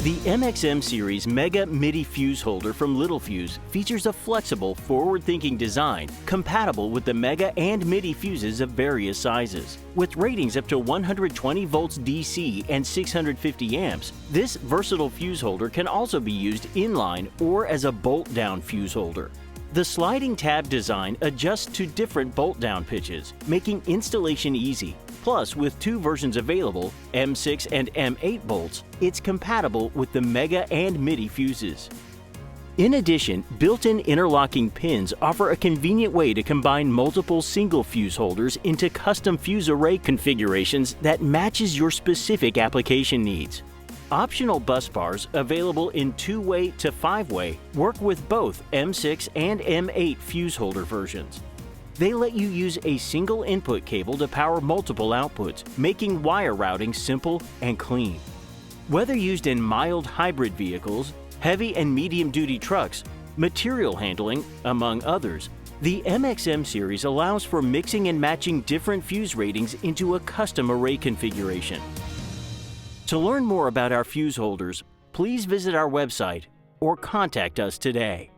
The MXM Series MEGA MIDI fuse holder from Littelfuse features a flexible, forward-thinking design compatible with the MEGA and MIDI fuses of various sizes. With ratings up to 120 volts DC and 650 amps, this versatile fuse holder can also be used inline or as a bolt-down fuse holder. The sliding tab design adjusts to different bolt-down pitches, making installation easy. Plus, with two versions available, M6 and M8 bolts, it's compatible with the MEGA and MIDI fuses. In addition, built-in interlocking pins offer a convenient way to combine multiple single fuse holders into custom fuse array configurations that matches your specific application needs. Optional bus bars, available in 2-way to 5-way, work with both M6 and M8 fuse holder versions. They let you use a single input cable to power multiple outputs, making wire routing simple and clean. Whether used in mild hybrid vehicles, heavy and medium-duty trucks, material handling, among others, the MXM Series allows for mixing and matching different fuse ratings into a custom array configuration. To learn more about our fuse holders, please visit our website or contact us today.